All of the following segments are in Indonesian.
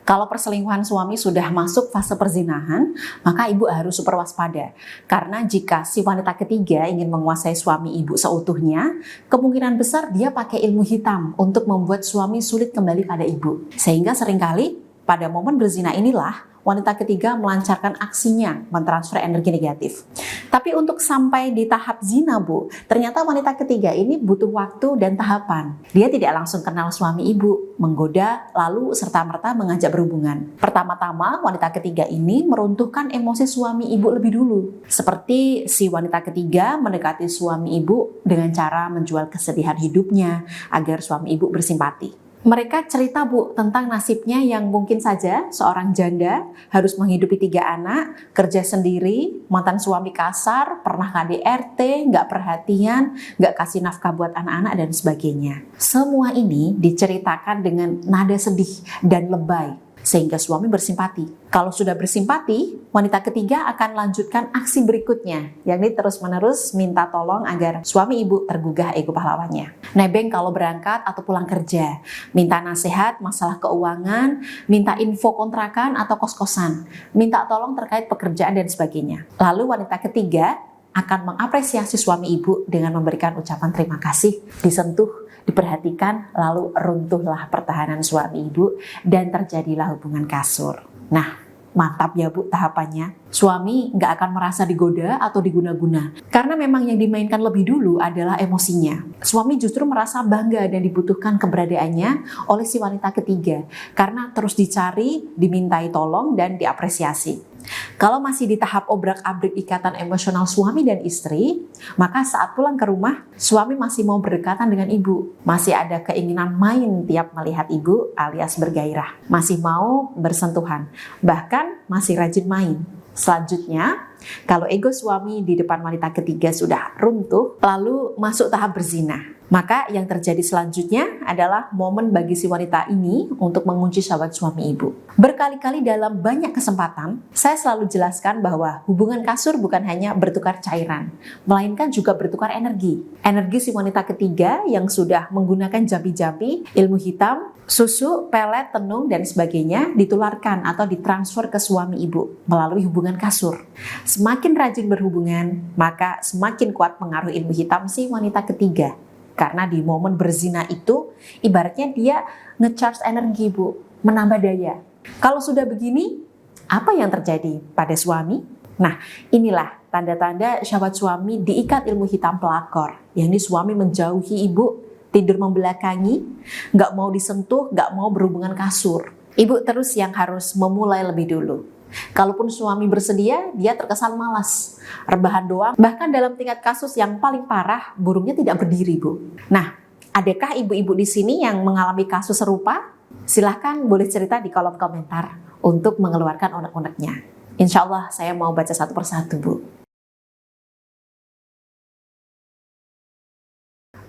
Kalau perselingkuhan suami sudah masuk fase perzinahan, maka ibu harus super waspada. Karena jika si wanita ketiga ingin menguasai suami ibu seutuhnya, kemungkinan besar dia pakai ilmu hitam untuk membuat suami sulit kembali pada ibu. Sehingga seringkali pada momen berzina inilah wanita ketiga melancarkan aksinya mentransfer energi negatif. Tapi untuk sampai di tahap zina, Bu, ternyata wanita ketiga ini butuh waktu dan tahapan. Dia tidak langsung kenal suami ibu, menggoda, lalu serta-merta mengajak berhubungan. Pertama-tama, wanita ketiga ini meruntuhkan emosi suami ibu lebih dulu. Seperti si wanita ketiga mendekati suami ibu dengan cara menjual kesedihan hidupnya agar suami ibu bersimpati. Mereka cerita, Bu, tentang nasibnya yang mungkin saja seorang janda harus menghidupi 3 anak, kerja sendiri, mantan suami kasar, pernah KDRT, nggak perhatian, nggak kasih nafkah buat anak-anak, dan sebagainya. Semua ini diceritakan dengan nada sedih dan lebay, sehingga suami bersimpati. Kalau sudah bersimpati, wanita ketiga akan lanjutkan aksi berikutnya, yakni terus-menerus minta tolong agar suami ibu tergugah ego pahlawannya. Nebeng kalau berangkat atau pulang kerja, minta nasihat masalah keuangan, minta info kontrakan atau kos-kosan, minta tolong terkait pekerjaan dan sebagainya. Lalu wanita ketiga akan mengapresiasi suami ibu dengan memberikan ucapan terima kasih, disentuh, diperhatikan, lalu runtuhlah pertahanan suami ibu dan terjadilah hubungan kasur. Nah, mantap ya Bu tahapannya. Suami nggak akan merasa digoda atau diguna-guna. Karena memang yang dimainkan lebih dulu adalah emosinya. Suami justru merasa bangga dan dibutuhkan keberadaannya oleh si wanita ketiga. Karena terus dicari, dimintai tolong, dan diapresiasi. Kalau masih di tahap obrak-abrik ikatan emosional suami dan istri, maka saat pulang ke rumah, suami masih mau berdekatan dengan ibu. Masih ada keinginan main tiap melihat ibu alias bergairah. Masih mau bersentuhan. Bahkan masih rajin main. Selanjutnya, kalau ego suami di depan wanita ketiga sudah runtuh, lalu masuk tahap berzina. Maka yang terjadi selanjutnya adalah momen bagi si wanita ini untuk mengunci syahwat suami ibu. Berkali-kali dalam banyak kesempatan, saya selalu jelaskan bahwa hubungan kasur bukan hanya bertukar cairan, melainkan juga bertukar energi. Energi si wanita ketiga yang sudah menggunakan jampi-jampi, ilmu hitam, susu, pelet, tenung, dan sebagainya ditularkan atau ditransfer ke suami ibu melalui hubungan kasur. Semakin rajin berhubungan, maka semakin kuat pengaruh ilmu hitam si wanita ketiga. Karena di momen berzina itu, ibaratnya dia nge-charge energi, Bu, menambah daya. Kalau sudah begini, apa yang terjadi pada suami? Nah, inilah tanda-tanda syahwat suami diikat ilmu hitam pelakor. Yakni suami menjauhi ibu, tidur membelakangi, nggak mau disentuh, nggak mau berhubungan kasur. Ibu terus yang harus memulai lebih dulu. Kalaupun suami bersedia, dia terkesan malas, rebahan doang. Bahkan dalam tingkat kasus yang paling parah, burungnya tidak berdiri, Bu. Nah, adakah ibu-ibu di sini yang mengalami kasus serupa? Silahkan boleh cerita di kolom komentar untuk mengeluarkan unek-uneknya. Insya Allah saya mau baca satu persatu, Bu.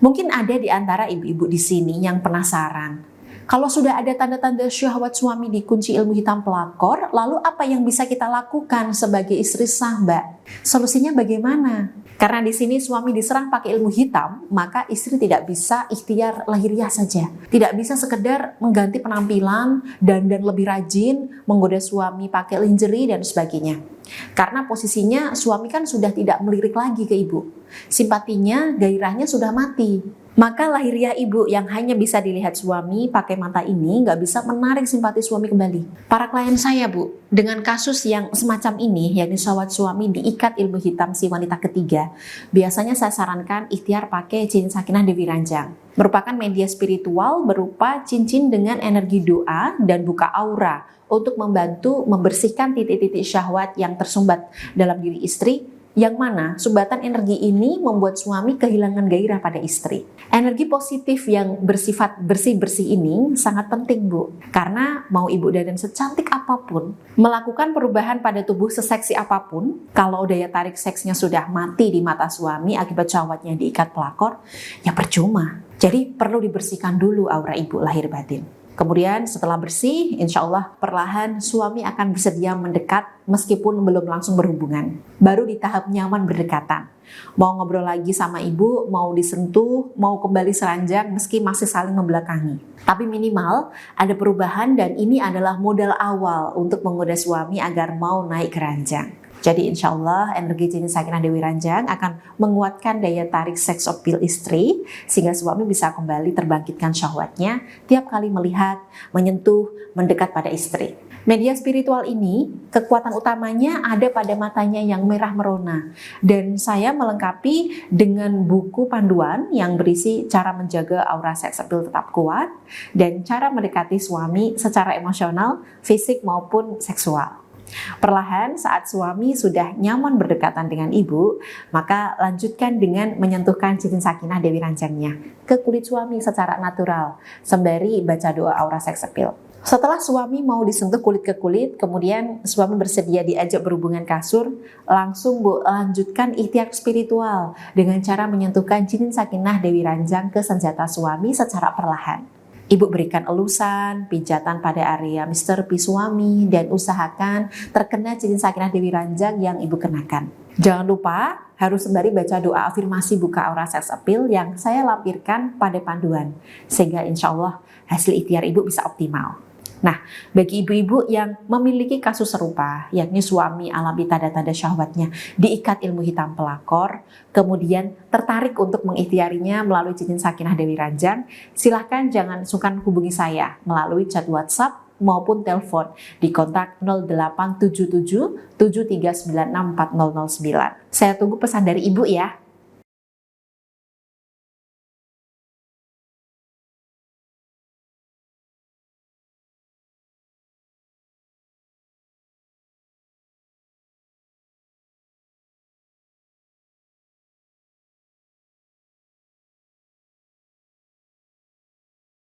Mungkin ada di antara ibu-ibu di sini yang penasaran. Kalau sudah ada tanda-tanda syahwat suami dikunci ilmu hitam pelakor, lalu apa yang bisa kita lakukan sebagai istri sah, Mbak? Solusinya bagaimana? Karena di sini suami diserang pakai ilmu hitam, maka istri tidak bisa ikhtiar lahiriah saja. Tidak bisa sekedar mengganti penampilan, dandan lebih rajin, menggoda suami pakai lingerie dan sebagainya. Karena posisinya suami kan sudah tidak melirik lagi ke ibu. Simpatinya, gairahnya sudah mati. Maka lahiriah ibu yang hanya bisa dilihat suami pakai mata ini nggak bisa menarik simpati suami kembali. Para klien saya, Bu, dengan kasus yang semacam ini, yakni syahwat suami diikat ilmu hitam si wanita ketiga, biasanya saya sarankan ikhtiar pakai cincin sakinah Dewi Ranjang. Merupakan media spiritual berupa cincin dengan energi doa dan buka aura untuk membantu membersihkan titik-titik syahwat yang tersumbat dalam diri istri, yang mana sumbatan energi ini membuat suami kehilangan gairah pada istri. Energi positif yang bersifat bersih-bersih ini sangat penting, Bu. Karena mau ibu dandan secantik apapun, melakukan perubahan pada tubuh seseksi apapun, kalau daya tarik seksnya sudah mati di mata suami akibat syahwatnya diikat pelakor, ya percuma. Jadi perlu dibersihkan dulu aura ibu lahir batin. Kemudian setelah bersih, insya Allah perlahan suami akan bersedia mendekat meskipun belum langsung berhubungan. Baru di tahap nyaman berdekatan. Mau ngobrol lagi sama ibu, mau disentuh, mau kembali seranjang meski masih saling membelakangi. Tapi minimal ada perubahan dan ini adalah modal awal untuk menggoda suami agar mau naik ke ranjang. Jadi insya Allah energi cincin sakinah Dewi Ranjang akan menguatkan daya tarik seks appeal istri sehingga suami bisa kembali terbangkitkan syahwatnya tiap kali melihat, menyentuh, mendekat pada istri. Media spiritual ini kekuatan utamanya ada pada matanya yang merah merona dan saya melengkapi dengan buku panduan yang berisi cara menjaga aura seks appeal tetap kuat dan cara mendekati suami secara emosional, fisik maupun seksual. Perlahan saat suami sudah nyaman berdekatan dengan ibu, maka lanjutkan dengan menyentuhkan cincin sakinah Dewi Ranjangnya ke kulit suami secara natural, sembari baca doa aura seks appeal. Setelah suami mau disentuh kulit ke kulit, kemudian suami bersedia diajak berhubungan kasur, langsung lanjutkan ikhtiar spiritual dengan cara menyentuhkan cincin sakinah Dewi Ranjang ke senjata suami secara perlahan. Ibu berikan elusan, pijatan pada area Mr. P suami, dan usahakan terkena cincin sakinah Dewi Ranjang yang ibu kenakan. Jangan lupa harus sembari baca doa afirmasi buka aura seks appeal yang saya lampirkan pada panduan, sehingga insya Allah hasil ikhtiar ibu bisa optimal. Nah, bagi ibu-ibu yang memiliki kasus serupa, yakni suami alami tanda-tanda syahwatnya diikat ilmu hitam pelakor, kemudian tertarik untuk mengikhtiarinya melalui cincin sakinah Dewi Ranjang, silahkan jangan sungkan hubungi saya melalui chat WhatsApp maupun telepon di kontak 0877 7396 4009. Saya tunggu pesan dari ibu ya.